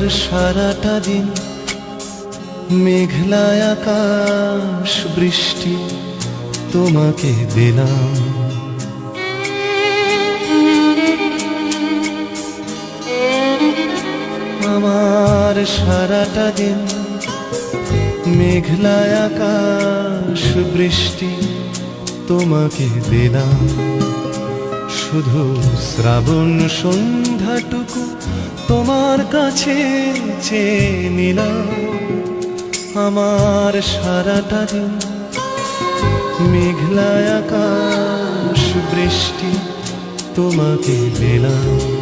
সারাটা দিন মেঘলা আকাশ বৃষ্টি তোমাকে দিলাম। আমার সারাটা দিন মেঘলা আকাশ বৃষ্টি তোমাকে দিলাম। শুধু শ্রাবণ সন্ধ্যাটুকু তোমার কাছে চেয়ে নিলাম। আমার সারাটা দিন মেঘলা আকাশ বৃষ্টি তোমাকে দিলাম।